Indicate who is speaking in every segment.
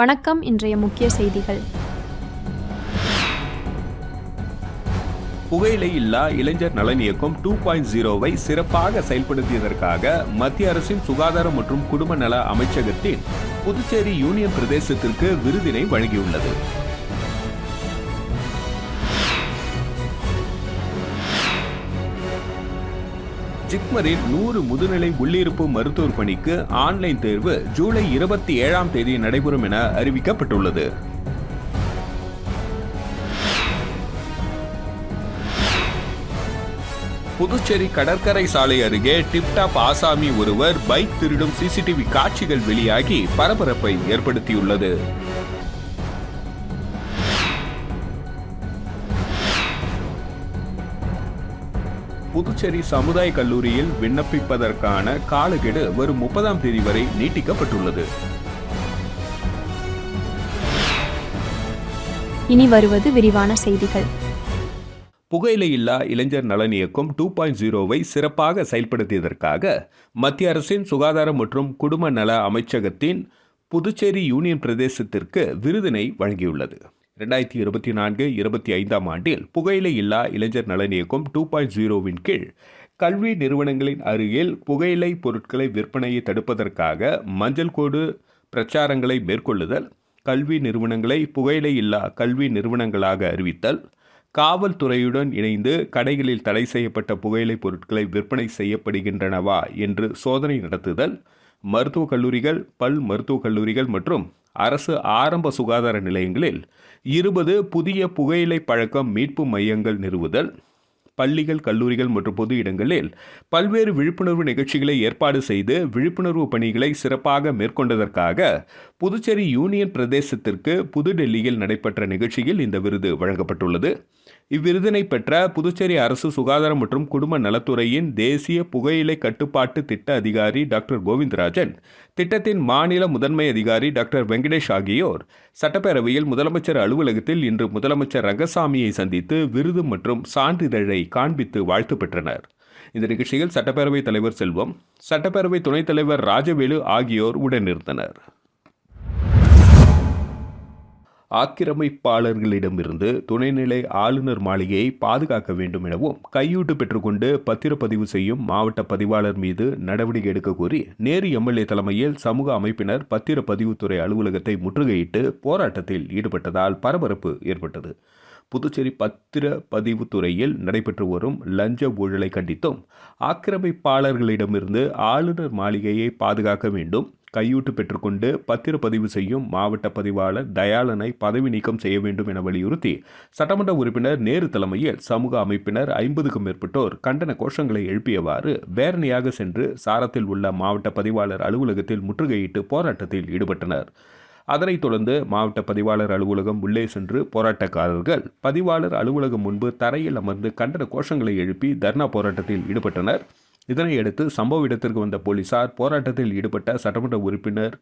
Speaker 1: வணக்கம். இன்றைய முக்கிய செய்திகள்.
Speaker 2: புகையிலை இல்லா இளைஞர் நலன் இயக்கம் 2.0வை சிறப்பாக செயல்படுத்தியதற்காக மத்திய அரசின் சுகாதாரம் மற்றும் குடும்ப நல அமைச்சகத்தின் புதுச்சேரி யூனியன் பிரதேசத்திற்கு விருதினை வழங்கியுள்ளது. ஜிப்மரில் 100 முதுநிலை உள்ளிருப்பு மருத்துவர் பணிக்கு ஆன்லைன் தேர்வு ஜூலை 27ஆம் தேதி நடைபெறும் என அறிவிக்கப்பட்டுள்ளது. புதுச்சேரி கடற்கரை சாலை அருகே டிப்டாப் ஆசாமி ஒருவர் பைக் திருடும் சிசிடிவி காட்சிகள் வெளியாகி பரபரப்பை ஏற்படுத்தியுள்ளது. புதுச்சேரி சமுதாய கல்லூரியில் விண்ணப்பிப்பதற்கான காலக்கெடு வரும் 30ஆம் தேதி வரை நீட்டிக்கப்பட்டுள்ளது.
Speaker 1: இனி வருவது விரிவான செய்திகள்.
Speaker 2: புகையிலை இல்லா இளைஞர் நலன் இயக்கம் 2.0வை சிறப்பாக செயல்படுத்தியதற்காக மத்திய அரசின் சுகாதாரம் மற்றும் குடும்ப நல அமைச்சகத்தின் புதுச்சேரி யூனியன் பிரதேசத்திற்கு விருதினை வழங்கியுள்ளது. 2024-25ஆம் ஆண்டில் புகையிலை இல்லா இளைஞர் நலன் இயக்கம் 2.0வின் கீழ் கல்வி நிறுவனங்களின் அருகில் புகையிலை பொருட்களை விற்பனையை தடுப்பதற்காக மஞ்சள் கோடு பிரச்சாரங்களை மேற்கொள்ளுதல், கல்வி நிறுவனங்களை புகையிலை இல்லா கல்வி நிறுவனங்களாக அறிவித்தல், காவல்துறையுடன் இணைந்து கடைகளில் தடை செய்யப்பட்ட புகையிலை பொருட்களை விற்பனை செய்யப்படுகின்றனவா என்று சோதனை நடத்துதல், மருத்துவக் கல்லூரிகள், பல் மருத்துவக் கல்லூரிகள் மற்றும் அரசு ஆரம்ப சுகாதார நிலையங்களில் 20 புதிய புகையிலை பழக்கம் மீட்பு மையங்கள் நிறுவுதல், பள்ளிகள், கல்லூரிகள் மற்றும் பொது இடங்களில் பல்வேறு விழிப்புணர்வு நிகழ்ச்சிகளை ஏற்பாடு செய்து விழிப்புணர்வு பணிகளை சிறப்பாக மேற்கொண்டதற்காக புதுச்சேரி யூனியன் பிரதேசத்திற்கு புதுடெல்லியில் நடைபெற்ற நிகழ்ச்சியில் இந்த விருது வழங்கப்பட்டுள்ளது. இவ்விருதினை பெற்ற புதுச்சேரி அரசு சுகாதாரம் மற்றும் குடும்ப நலத்துறையின் தேசிய புகையிலை கட்டுப்பாட்டு திட்ட அதிகாரி டாக்டர் கோவிந்தராஜன், திட்டத்தின் மாநில முதன்மை அதிகாரி டாக்டர் வெங்கடேஷ் ஆகியோர் சட்டப்பேரவையில் முதலமைச்சர் அலுவலகத்தில் இன்று முதலமைச்சர் ரங்கசாமியை சந்தித்து விருது மற்றும் சான்றிதழை காண்பித்து வாழ்த்து பெற்றனர். இந்த நிகழ்ச்சியில் சட்டப்பேரவைத் தலைவர் செல்வம், சட்டப்பேரவை துணைத் தலைவர் ராஜவேலு ஆகியோர் உடனிருந்தனர். ஆக்கிரமிப்பாளர்களிடமிருந்து துணைநிலை ஆளுநர் மாளிகையை பாதுகாக்க வேண்டும் எனவும் கையூட்டு பெற்றுக்கொண்டு பத்திரப்பதிவு செய்யும் மாவட்ட பதிவாளர் மீது நடவடிக்கை எடுக்க கோரி நேரு எம்எல்ஏ தலைமையில் சமூக அமைப்பினர் பத்திரப்பதிவுத்துறை அலுவலகத்தை முற்றுகையிட்டு போராட்டத்தில் ஈடுபட்டதால் பரபரப்பு ஏற்பட்டது. புதுச்சேரி பத்திரப்பதிவுத்துறையில் நடைபெற்று வரும் லஞ்ச ஊழலை கண்டித்தும் ஆக்கிரமிப்பாளர்களிடமிருந்து ஆளுநர் மாளிகையை பாதுகாக்க வேண்டும், கையூட்டு பெற்றுக்கொண்டு பத்திரப்பதிவு செய்யும் மாவட்ட பதிவாளர் தயாளனை பதவி நீக்கம் செய்ய வேண்டும் என வலியுறுத்தி சட்டமன்ற உறுப்பினர் நேரு தலைமையில் சமூக அமைப்பினர் 50க்கும் மேற்பட்டோர் கண்டன கோஷங்களை எழுப்பியவாறு பேரணியாக சென்று சாரத்தில் உள்ள மாவட்ட பதிவாளர் அலுவலகத்தில் முற்றுகையிட்டு போராட்டத்தில் ஈடுபட்டனர். அதனைத் தொடர்ந்து மாவட்ட பதிவாளர் அலுவலகம் உள்ளே சென்று போராட்டக்காரர்கள் பதிவாளர் அலுவலகம் முன்பு தரையில் அமர்ந்து கண்டன கோஷங்களை எழுப்பி தர்ணா போராட்டத்தில் ஈடுபட்டனர். இதனையடுத்து சம்பவ இடத்திற்கு வந்த போலீசார் போராட்டத்தில் ஈடுபட்ட சட்டமன்ற உறுப்பினர்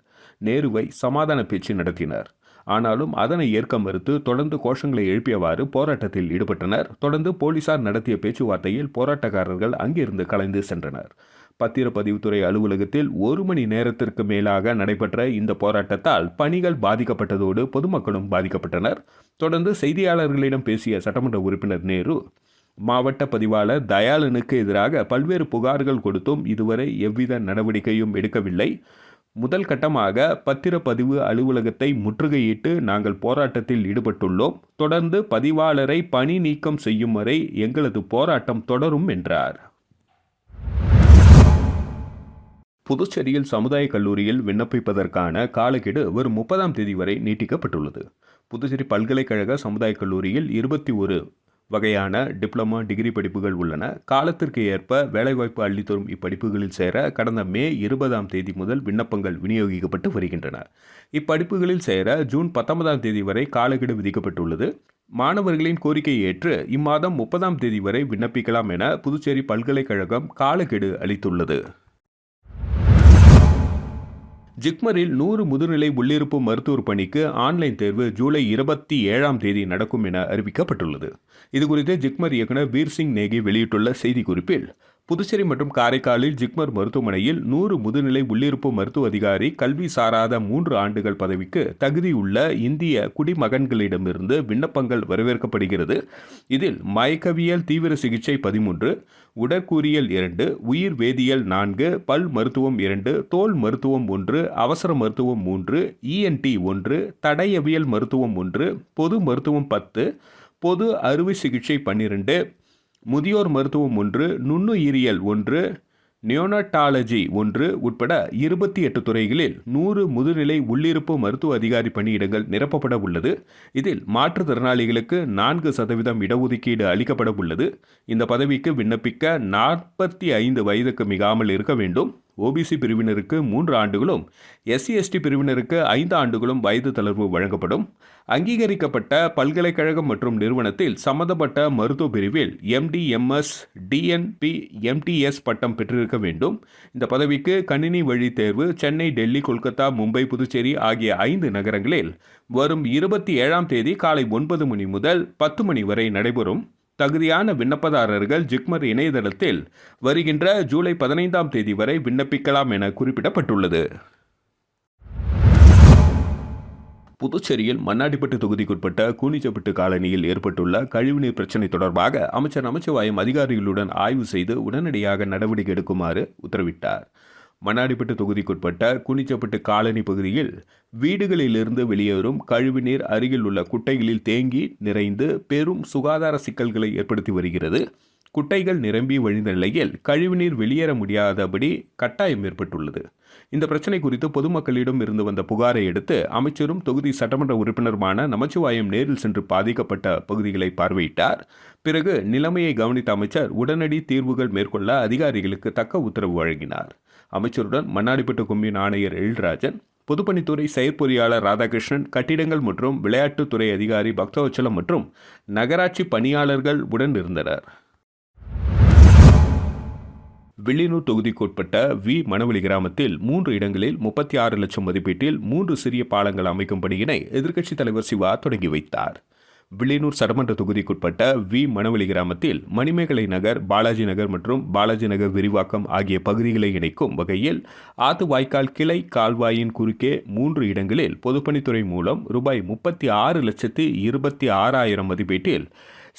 Speaker 2: நேருவை சமாதான பேச்சு நடத்தினர். ஆனாலும் அதனை ஏற்க மறுத்து தொடர்ந்து கோஷங்களை எழுப்பியவாறு போராட்டத்தில் ஈடுபட்டனர். தொடர்ந்து போலீசார் நடத்திய பேச்சுவார்த்தையில் போராட்டக்காரர்கள் அங்கிருந்து கலைந்து சென்றனர். பத்திரப்பதிவுத்துறை அலுவலகத்தில் 1 மணி நேரத்திற்கு மேலாக நடைபெற்ற இந்த போராட்டத்தால் பணிகள் பாதிக்கப்பட்டதோடு பொதுமக்களும் பாதிக்கப்பட்டனர். தொடர்ந்து செய்தியாளர்களிடம் பேசிய சட்டமன்ற உறுப்பினர் நேரு, மாவட்ட பதிவாளர் தயாளனுக்கு எதிராக பல்வேறு புகார்கள் கொடுத்தும் இதுவரை எவ்வித நடவடிக்கையும் எடுக்கவில்லை. முதல் கட்டமாக பத்திரப்பதிவு அலுவலகத்தை முற்றுகையிட்டு நாங்கள் போராட்டத்தில் ஈடுபட்டுள்ளோம். தொடர்ந்து பதிவாளரை பணி நீக்கம் செய்யும் வரை எங்களது போராட்டம் தொடரும் என்றார். புதுச்சேரியில் சமுதாய கல்லூரியில் விண்ணப்பிப்பதற்கான காலக்கெடு வரும் 30ஆம் தேதி வரை நீட்டிக்கப்பட்டுள்ளது. புதுச்சேரி பல்கலைக்கழக சமுதாய கல்லூரியில் 21 வகையான டிப்ளமா, டிகிரி படிப்புகள் உள்ளன. காலத்திற்கு ஏற்ப வேலைவாய்ப்பு அள்ளித்தரும் இப்படிப்புகளில் சேர கடந்த மே 20ஆம் தேதி முதல் விண்ணப்பங்கள் விநியோகிக்கப்பட்டு வருகின்றன. இப்படிப்புகளில் சேர ஜூன் 19ஆம் தேதி வரை காலக்கெடு விதிக்கப்பட்டுள்ளது. மாணவர்களின் கோரிக்கையை ஏற்று இம்மாதம் 30ஆம் தேதி வரை விண்ணப்பிக்கலாம் என புதுச்சேரி பல்கலைக்கழகம் காலக்கெடு அளித்துள்ளது. ஜிப்மரில் 100 முதுநிலை உள்ளிருப்பு மருத்துவர் பணிக்கு ஆன்லைன் தேர்வு ஜூலை 27ஆம் தேதி நடக்கும் என அறிவிக்கப்பட்டுள்ளது. இதுகுறித்து ஜிப்மர் இயக்குநர் வீர் சிங் நேகி வெளியிட்டுள்ள செய்திக்குறிப்பில், புதுச்சேரி மற்றும் காரைக்காலில் ஜிப்மர் மருத்துவமனையில் 100 முதுநிலை உள்ளிருப்பு மருத்துவ அதிகாரி கல்வி சாராத 3 ஆண்டுகள் பதவிக்கு தகுதியுள்ள இந்திய குடிமகன்களிடமிருந்து விண்ணப்பங்கள் வரவேற்கப்படுகிறது. இதில் மயக்கவியல் தீவிர சிகிச்சை 13, உடற்கூறியல் 2, உயிர் வேதியியல் 4, பல் மருத்துவம் 2, தோல் மருத்துவம் 1, அவசர மருத்துவம் 3, ENT 1, தடயவியல் மருத்துவம் 1, பொது மருத்துவம் 10, பொது அறுவை சிகிச்சை 12, முதியோர் மருத்துவம் 1, நுண்ணுயிரியல் 1, நியோனட்டாலஜி 1 உட்பட 28 துறைகளில் 100 முதுநிலை உள்ளிருப்பு மருத்துவ அதிகாரி பணியிடங்கள் நிரப்பப்பட உள்ளது. இதில் மாற்றுத்திறனாளிகளுக்கு 4% இடஒதுக்கீடு அளிக்கப்பட உள்ளது. இந்த பதவிக்கு விண்ணப்பிக்க 45 வயதுக்கு மிகாமல் இருக்க வேண்டும். OBC பிரிவினருக்கு 3 ஆண்டுகளும், SC/ST பிரிவினருக்கு 5 ஆண்டுகளும் வயது தளர்வு வழங்கப்படும். அங்கீகரிக்கப்பட்ட பல்கலைக்கழகம் மற்றும் நிறுவனத்தில் சம்பந்தப்பட்ட மருத்துவ பிரிவில் MD, MS, DNP, MTS பட்டம் பெற்றிருக்க வேண்டும். இந்த பதவிக்கு கணினி வழி தேர்வு சென்னை, டெல்லி, கொல்கத்தா, மும்பை, புதுச்சேரி ஆகிய 5 நகரங்களில் வரும் 27ஆம் தேதி காலை 9 மணி முதல் 10 மணி வரை நடைபெறும். தகுதியான விண்ணப்பதாரர்கள் ஜிப்மர் இணையதளத்தில் வருகின்ற ஜூலை 15ஆம் தேதி வரை விண்ணப்பிக்கலாம் என குறிப்பிடப்பட்டுள்ளது. புதுச்சேரியில் மண்ணாடிப்பட்டு தொகுதிக்குட்பட்ட கூனிச்சப்பட்டு காலனியில் ஏற்பட்டுள்ள கழிவுநீர் பிரச்சினை தொடர்பாக அமைச்சர் நமச்சிவாயம் அதிகாரிகளுடன் ஆய்வு செய்து உடனடியாக நடவடிக்கை எடுக்குமாறு உத்தரவிட்டார். மண்ணாடிப்பட்டு தொகுதிக்குட்பட்ட கூனிச்சப்பட்டு காலனி பகுதியில் வீடுகளிலிருந்து வெளியேறும் கழிவுநீர் அருகில் உள்ள குட்டைகளில் தேங்கி நிறைந்து பெரும் சுகாதார சிக்கல்களை ஏற்படுத்தி வருகிறது. குட்டைகள் நிரம்பி வழிந்த நிலையில் கழிவுநீர் வெளியேற முடியாதபடி கட்டாயம் ஏற்பட்டுள்ளது. இந்த பிரச்சினை குறித்து பொதுமக்களிடம் இருந்து வந்த புகாரை அடுத்து அமைச்சரும் தொகுதி சட்டமன்ற உறுப்பினருமான நமச்சிவாயம் நேரில் சென்று பாதிக்கப்பட்ட பகுதிகளை பார்வையிட்டார். பிறகு நிலைமையை கவனித்த அமைச்சர் உடனடி தீர்வுகள் மேற்கொள்ள அதிகாரிகளுக்கு தக்க உத்தரவு வழங்கினார். அமைச்சருடன் மண்ணாடிப்பட்டு கொம்யூன் ஆணையர் எழில்ராஜன், பொதுப்பணித்துறை செயற்பொறியாளர் ராதாகிருஷ்ணன், கட்டிடங்கள் மற்றும் விளையாட்டுத்துறை அதிகாரி பக்தவச்சலம் மற்றும் நகராட்சி பணியாளர்கள் உடன் இருந்தனர். வில்லியனூர் தொகுதிக்குட்பட்ட மணவெளி கிராமத்தில் 3 இடங்களில் 36 லட்சம் மதிப்பீட்டில் 3 சிறிய பாலங்கள் அமைக்கும் பணியினை எதிர்க்கட்சித் தலைவர் சிவா தொடங்கி வைத்தார். வில்லியனூர் சட்டமன்ற தொகுதிக்குட்பட்ட மணவெளி கிராமத்தில் மணிமேகலை நகர், பாலாஜி நகர் மற்றும் பாலாஜி நகர் விரிவாக்கம் ஆகிய பகுதிகளை இணைக்கும் வகையில் ஆத்து வாய்க்கால் கிளை கால்வாயின் குறுக்கே 3 இடங்களில் பொதுப்பணித்துறை மூலம் ரூபாய் 36,26,000 மதிப்பீட்டில்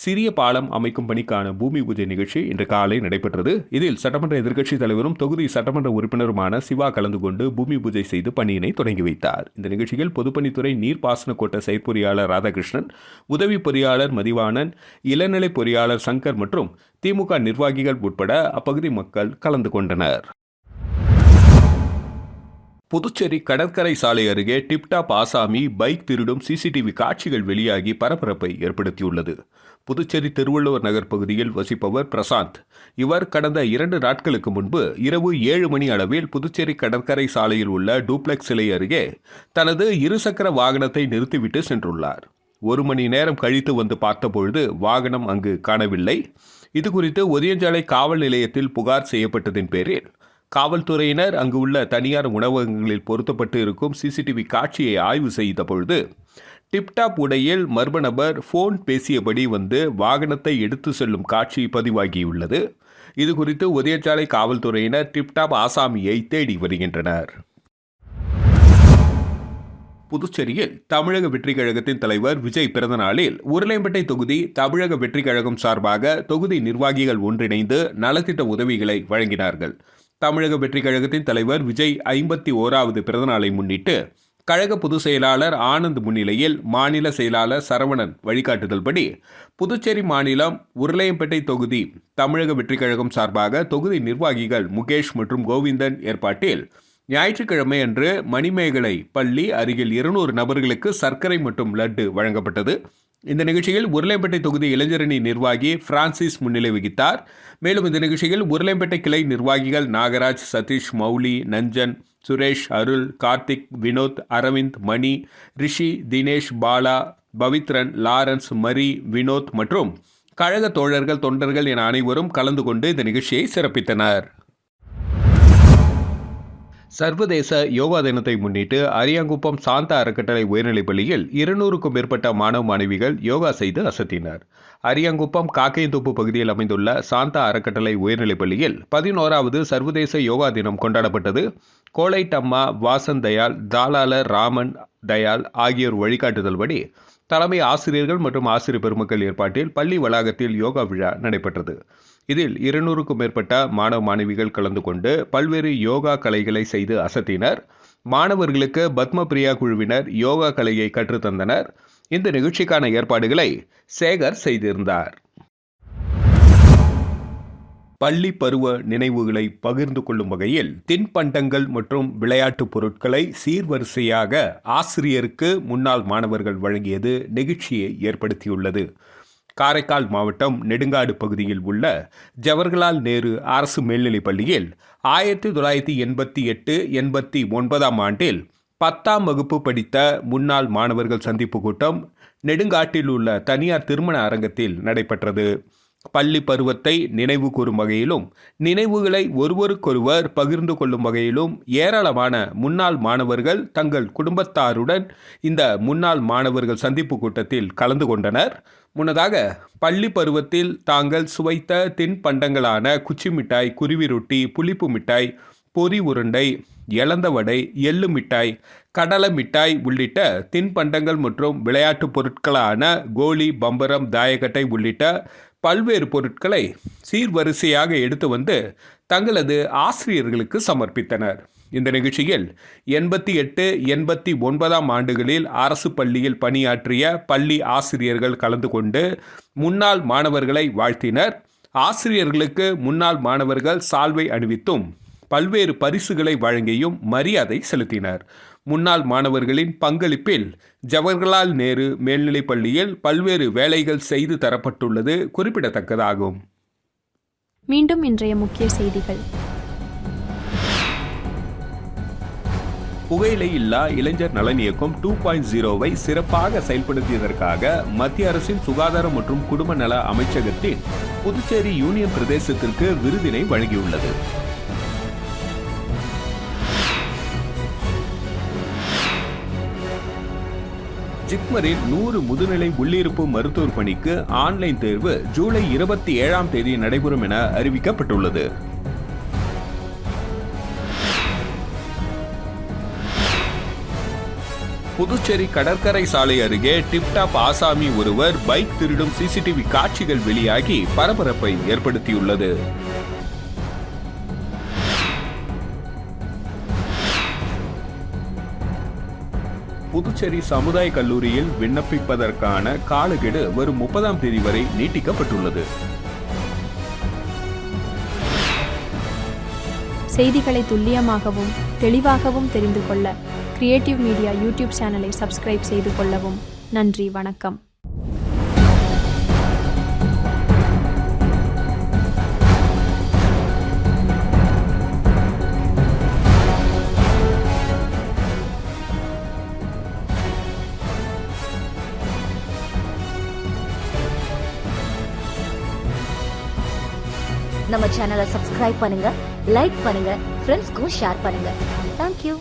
Speaker 2: சிறிய பாலம் அமைக்கும் பணிக்கான பூமி பூஜை நிகழ்ச்சி இன்று காலை நடைபெற்றது. இதில் சட்டமன்ற எதிர்க்கட்சித் தலைவரும் தொகுதி சட்டமன்ற உறுப்பினருமான சிவா கலந்து கொண்டு பூமி பூஜை செய்து பணியினை தொடங்கி வைத்தார். இந்த நிகழ்ச்சியில் பொதுப்பணித்துறை நீர்ப்பாசன கோட்ட செயற்பொறியாளர் ராதாகிருஷ்ணன், உதவி பொறியாளர் மதிவாணன், இளநிலை பொறியாளர் சங்கர் மற்றும் திமுக நிர்வாகிகள் உட்பட அப்பகுதி மக்கள் கலந்து கொண்டனர். புதுச்சேரி கடற்கரை சாலை அருகே டிப்டாப் ஆசாமி பைக் திருடும் CCTV காட்சிகள் வெளியாகி பரபரப்பை ஏற்படுத்தியுள்ளது. புதுச்சேரி திருவள்ளுவர் நகர் பகுதியில் வசிப்பவர் பிரசாந்த். இவர் கடந்த 2 நாட்களுக்கு முன்பு இரவு 7 மணி அளவில் புதுச்சேரி கடற்கரை சாலையில் உள்ள டூப்ளெக்ஸ் சிலை அருகே தனது இருசக்கர வாகனத்தை நிறுத்திவிட்டு சென்றுள்ளார். 1 மணி நேரம் கழித்து வந்து பார்த்தபொழுது வாகனம் அங்கு காணவில்லை. இதுகுறித்து ஒதியஞ்சாலை காவல் நிலையத்தில் புகார் செய்யப்பட்டதின் பேரில் காவல்துறையினர் அங்கு உள்ள தனியார் உணவகங்களில் பொருத்தப்பட்டு இருக்கும் CCTV காட்சியை ஆய்வு செய்த பொழுது டிப்டாப் உடையில் மர்ம நபர் போன் பேசியபடி வந்து வாகனத்தை எடுத்து செல்லும் காட்சி பதிவாகியுள்ளது. இதுகுறித்து ஒதியஞ்சாலை காவல்துறையினர் டிப்டாப் ஆசாமியை தேடி வருகின்றனர். புதுச்சேரியில் தமிழக வெற்றிக் கழகத்தின் தலைவர் விஜய் பிறந்த நாளில் உருளையம்பேட்டை தொகுதி தமிழக வெற்றிக் கழகம் சார்பாக தொகுதி நிர்வாகிகள் ஒன்றிணைந்து நலத்திட்ட உதவிகளை வழங்கினார்கள். தமிழக வெற்றிக் கழகத்தின் தலைவர் விஜய் 51வது பிறந்தநாளை முன்னிட்டு கழக பொதுச் செயலாளர் ஆனந்த் முன்னிலையில் மாநில செயலாளர் சரவணன் வழிகாட்டுதல்படி புதுச்சேரி மாநிலம் உருளையம்பேட்டை தொகுதி தமிழக வெற்றிக் கழகம் சார்பாக தொகுதி நிர்வாகிகள் முகேஷ் மற்றும் கோவிந்தன் ஏற்பாட்டில் ஞாயிற்றுக்கிழமை அன்று மணிமேகலை பள்ளி அருகில் 200 நபர்களுக்கு சர்க்கரை மற்றும் லட்டு வழங்கப்பட்டது. இந்த நிகழ்ச்சியில் உருளையம்பேட்டை தொகுதி இளைஞரணி நிர்வாகி பிரான்சிஸ் முன்னிலை வகித்தார். மேலும் இந்த நிகழ்ச்சியில் உருளையம்பேட்டை கிளை நிர்வாகிகள் நாகராஜ், சதீஷ், மௌலி, நஞ்சன், சுரேஷ், அருள், கார்த்திக், வினோத், அரவிந்த், மணி, ரிஷி, தினேஷ், பாலா, பவித்ரன், லாரன்ஸ், மரி, வினோத் மற்றும் கழக தோழர்கள், தொண்டர்கள் என அனைவரும் கலந்து கொண்டு இந்த நிகழ்ச்சியை சிறப்பித்தனர். சர்வதேச யோகா தினத்தை முன்னிட்டு அரியாங்குப்பம் சாந்தா அறக்கட்டளை உயர்நிலைப் பள்ளியில் 200க்கும் மேற்பட்ட மாணவ மாணவிகள் யோகா செய்து அசத்தினர். அரியாங்குப்பம் காக்கையந்தோப்பு பகுதியில் அமைந்துள்ள சாந்தா அறக்கட்டளை உயர்நிலைப் பள்ளியில் 11வது சர்வதேச யோகா தினம் கொண்டாடப்பட்டது. கோலைட்டம்மா, வாசன் தயாள், தாளாளர் ராமன் தயாள் ஆகியோர் வழிகாட்டுதல்படி தலைமை ஆசிரியர்கள் மற்றும் ஆசிரியர் பெருமக்கள் ஏற்பாட்டில் பள்ளி வளாகத்தில் யோகா விழா நடைபெற்றது. இதில் 200க்கும் மேற்பட்ட மாணவ மாணவிகள் கலந்து கொண்டு பல்வேறு யோகா கலைகளை செய்து அசத்தினர். மாணவர்களுக்கு பத்ம பிரியா குழுவினர் யோகா கலையை கற்றுத்தந்தனர். இந்த நிகழ்ச்சிக்கான ஏற்பாடுகளை சேகர் செய்திருந்தார். பள்ளி பருவ நினைவுகளை பகிர்ந்து கொள்ளும் வகையில் தின்பண்டங்கள் மற்றும் விளையாட்டுப் பொருட்களை சீர்வரிசையாக ஆசிரியருக்கு முன்னாள் மாணவர்கள் வழங்கியது நெகிழ்ச்சியை ஏற்படுத்தியுள்ளது. காரைக்கால் மாவட்டம் நெடுங்காடு பகுதியில் உள்ள ஜவஹர்லால் நேரு அரசு மேல்நிலைப் பள்ளியில் 1988-89 ஆண்டில் 10ஆம் வகுப்பு படித்த முன்னாள் மாணவர்கள் சந்திப்பு கூட்டம் நெடுங்காட்டில் உள்ள தனியார் திருமண அரங்கத்தில் நடைபெற்றது. பள்ளி பருவத்தை நினைவு கூறும் வகையிலும் நினைவுகளை ஒருவருக்கொருவர் பகிர்ந்து கொள்ளும் வகையிலும் ஏராளமான முன்னாள் மாணவர்கள் தங்கள் குடும்பத்தாருடன் இந்த முன்னாள் மாணவர்கள் சந்திப்பு கூட்டத்தில் கலந்து கொண்டனர். முன்னதாக பள்ளி பருவத்தில் தாங்கள் சுவைத்த தின்பண்டங்களான குச்சி மிட்டாய், குருவி ரொட்டி, புளிப்பு மிட்டாய், பொரி உருண்டை, எலந்த வடை, எள்ளு மிட்டாய், கடலை மிட்டாய் உள்ளிட்ட தின்பண்டங்கள் மற்றும் விளையாட்டுப் பொருட்களான கோலி, பம்பரம், தாயக்கட்டை உள்ளிட்ட பல்வேறு பொருட்களை சீர்வரிசையாக எடுத்து வந்து தங்களது ஆசிரியர்களுக்கு சமர்ப்பித்தனர். இந்த நிகழ்ச்சியில் 88-89 ஆண்டுகளில் அரசு பள்ளியில் பணியாற்றிய பள்ளி ஆசிரியர்கள் கலந்து கொண்டு முன்னாள் மாணவர்களை வாழ்த்தினர். ஆசிரியர்களுக்கு முன்னாள் மாணவர்கள் சால்வை அணிவித்தும் பல்வேறு பரிசுகளை வழங்கியும் மரியாதை செலுத்தினர். முன்னாள் மாணவர்களின் பங்களிப்பில் ஜவஹர்லால் நேரு மேல்நிலைப் பள்ளியில் பல்வேறு வேலைகள் செய்து தரப்பட்டுள்ளது குறிப்பிடத்தக்கதாகும்.
Speaker 1: மீண்டும் இன்றைய முக்கிய செய்திகள்.
Speaker 2: புகையிலை இல்லா இளைஞர் நலன் இயக்கம் 2.0வை சிறப்பாக செயல்படுத்தியதற்காக மத்திய அரசின் சுகாதாரம் மற்றும் குடும்ப நல அமைச்சகத்தின் புதுச்சேரி யூனியன் பிரதேசத்திற்கு விருதினை வழங்கியுள்ளது. ஜிப்மரில் 100 முதுநிலை உள்ளிருப்பு மருத்துவர் பணிக்கு ஆன்லைன் தேர்வு ஜூலை 27ஆம் தேதி நடைபெறும் என அறிவிக்கப்பட்டுள்ளது. புதுச்சேரி கடற்கரை சாலை அருகே டிப்டாப் ஆசாமி ஒருவர் பைக் திருடும் சிசிடிவி காட்சிகள் வெளியாகி பரபரப்பை ஏற்படுத்தியுள்ளது. புதுச்சேரி சமுதாய கல்லூரியில் விண்ணப்பிப்பதற்கான காலக்கெடு வரும் 30ஆம் தேதி வரை நீட்டிக்கப்பட்டுள்ளது.
Speaker 1: செய்திகளை துல்லியமாகவும் தெளிவாகவும் தெரிந்து கொள்ள கிரியேட்டிவ் மீடியா யூடியூப் சேனலை சப்ஸ்கிரைப் செய்து கொள்ளவும். நன்றி, வணக்கம்.
Speaker 3: நம்ம சேனலை சப்ஸ்கிரைப் பண்ணுங்க, லைக் பண்ணுங்க, ஃப்ரெண்ட்ஸ்க்கும் ஷேர் பண்ணுங்க. தேங்க்யூ.